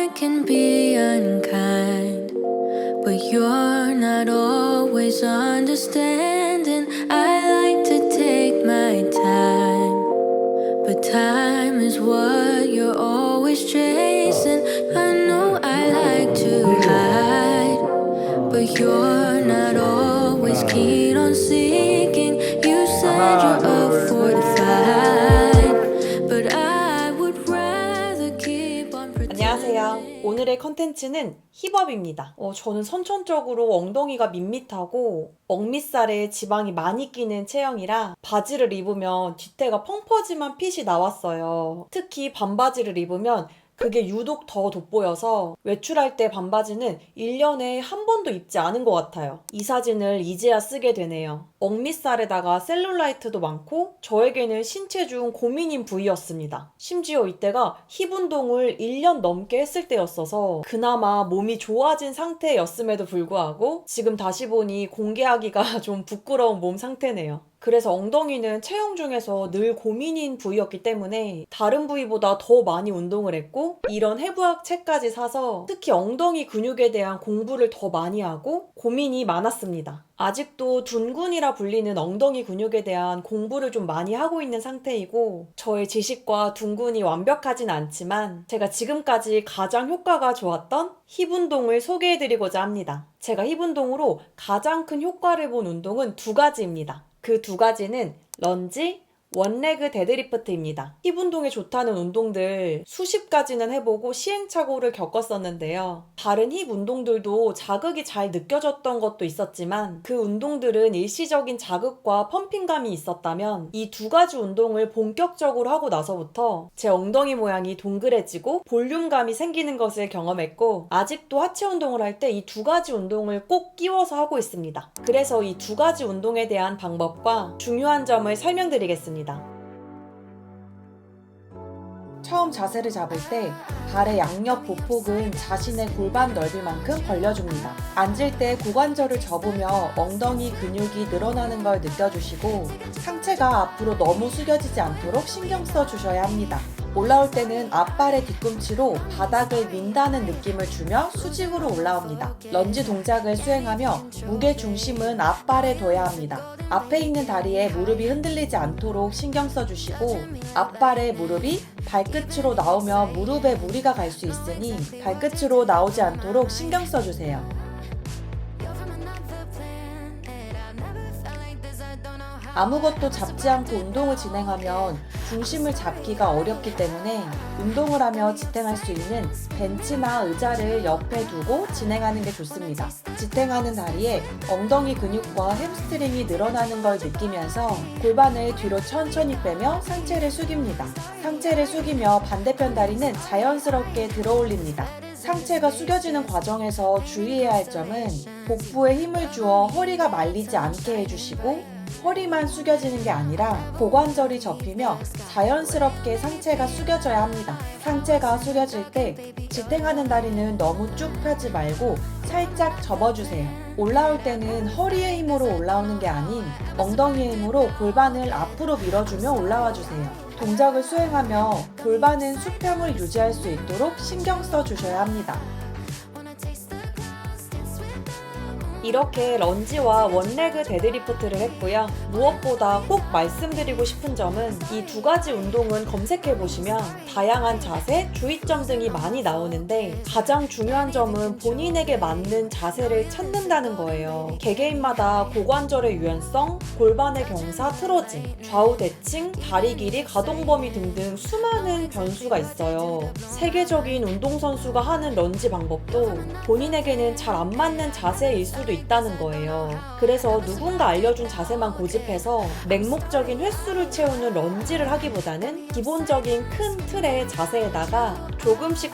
I can be unkind, but you're not always understanding. I like to take my time, but time is what you're always chasing. I know I like to hide, but you're not always keen on seeking. You said you're up for the fight, but I would rather keep on pretending. 안녕하세요. 오늘의 컨텐츠는 힙업입니다. 저는 선천적으로 엉덩이가 밋밋하고 억밑살에 지방이 많이 끼는 체형이라 바지를 입으면 뒤태가 펑퍼짐한 핏이 나왔어요. 특히 반바지를 입으면 그게 유독 더 돋보여서 외출할 때 반바지는 1년에 한 번도 입지 않은 것 같아요. 이 사진을 이제야 쓰게 되네요. 억밑살에다가 셀룰라이트도 많고 저에게는 신체 중 고민인 부위였습니다. 심지어 이때가 힙 운동을 1년 넘게 했을 때였어서 그나마 몸이 좋아진 상태였음에도 불구하고 지금 다시 보니 공개하기가 좀 부끄러운 몸 상태네요. 그래서 엉덩이는 체형 중에서 늘 고민인 부위였기 때문에 다른 부위보다 더 많이 운동을 했고 이런 해부학 책까지 사서 특히 엉덩이 근육에 대한 공부를 더 많이 하고 고민이 많았습니다. 아직도 둔근이라 불리는 엉덩이 근육에 대한 공부를 좀 많이 하고 있는 상태이고 저의 지식과 둔근이 완벽하진 않지만 제가 지금까지 가장 효과가 좋았던 힙 운동을 소개해드리고자 합니다. 제가 힙 운동으로 가장 큰 효과를 본 운동은 두 가지입니다. 그 두 가지는 런지, 원레그 데드리프트입니다. 힙 운동에 좋다는 운동들 수십 가지는 해보고 시행착오를 겪었었는데요. 다른 힙 운동들도 자극이 잘 느껴졌던 것도 있었지만 그 운동들은 일시적인 자극과 펌핑감이 있었다면 이 두 가지 운동을 본격적으로 하고 나서부터 제 엉덩이 모양이 동그래지고 볼륨감이 생기는 것을 경험했고 아직도 하체 운동을 할 때 이 두 가지 운동을 꼭 끼워서 하고 있습니다. 그래서 이 두 가지 운동에 대한 방법과 중요한 점을 설명드리겠습니다. 처음 자세를 잡을 때 발의 양옆 보폭은 자신의 골반 넓이만큼 벌려줍니다. 앉을 때 고관절을 접으며 엉덩이 근육이 늘어나는 걸 느껴주시고 상체가 앞으로 너무 숙여지지 않도록 신경 써주셔야 합니다. 올라올 때는 앞발의 뒤꿈치로 바닥을 민다는 느낌을 주며 수직으로 올라옵니다. 런지 동작을 수행하며 무게 중심은 앞발에 둬야 합니다. 앞에 있는 다리에 무릎이 흔들리지 않도록 신경 써주시고 앞발의 무릎이 발끝으로 나오며 무릎에 무리가 갈 수 있으니 발끝으로 나오지 않도록 신경 써주세요. 아무것도 잡지 않고 운동을 진행하면 중심을 잡기가 어렵기 때문에 운동을 하며 지탱할 수 있는 벤치나 의자를 옆에 두고 진행하는 게 좋습니다. 지탱하는 다리에 엉덩이 근육과 햄스트링이 늘어나는 걸 느끼면서 골반을 뒤로 천천히 빼며 상체를 숙입니다. 상체를 숙이며 반대편 다리는 자연스럽게 들어올립니다. 상체가 숙여지는 과정에서 주의해야 할 점은 복부에 힘을 주어 허리가 말리지 않게 해주시고 허리만 숙여지는 게 아니라 고관절이 접히며 자연스럽게 상체가 숙여져야 합니다. 상체가 숙여질 때 지탱하는 다리는 너무 쭉 펴지 말고 살짝 접어주세요. 올라올 때는 허리의 힘으로 올라오는 게 아닌 엉덩이의 힘으로 골반을 앞으로 밀어주며 올라와 주세요. 동작을 수행하며 골반은 수평을 유지할 수 있도록 신경 써주셔야 합니다. 이렇게 런지와 원레그 데드리프트를 했고요. 무엇보다 꼭 말씀드리고 싶은 점은 이 두 가지 운동은 검색해보시면 다양한 자세, 주의점 등이 많이 나오는데 가장 중요한 점은 본인에게 맞는 자세를 찾는다는 거예요. 개개인마다 고관절의 유연성, 골반의 경사, 틀어짐, 좌우 대칭, 다리 길이, 가동 범위 등등 수많은 변수가 있어요. 세계적인 운동선수가 하는 런지 방법도 본인에게는 잘 안 맞는 자세일 수도 있다는 거예요. 그래서 누군가 알려준 자세만 고집해서 맹목적인 횟수를 채우는 런지를 하기보다는 기본적인 큰 틀의 자세에다가 조금씩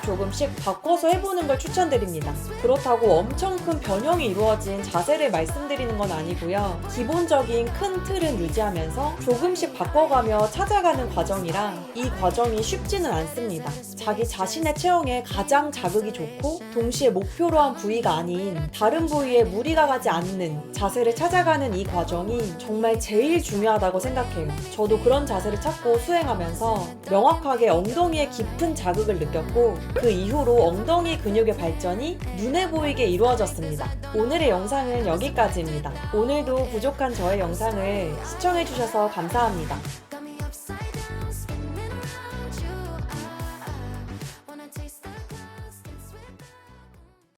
바꿔서 해보는 걸 추천드립니다. 그렇다고 엄청 큰 변형이 이루어진 자세를 말씀드리는 건 아니고요. 기본적인 큰 틀은 유지하면서 조금씩 바꿔가며 찾아가는 과정이라 이 과정이 쉽지는 않습니다. 자기 자신의 체형에 가장 자극이 좋고 동시에 목표로 한 부위가 아닌 다른 부위에 무리 무리가 가지 않는 자세를 찾아가는 이 과정이 정말 제일 중요하다고 생각해요. 저도 그런 자세를 찾고 수행하면서 명확하게 엉덩이에 깊은 자극을 느꼈고 그 이후로 엉덩이 근육의 발전이 눈에 보이게 이루어졌습니다. 오늘의 영상은 여기까지입니다. 오늘도 부족한 저의 영상을 시청해주셔서 감사합니다.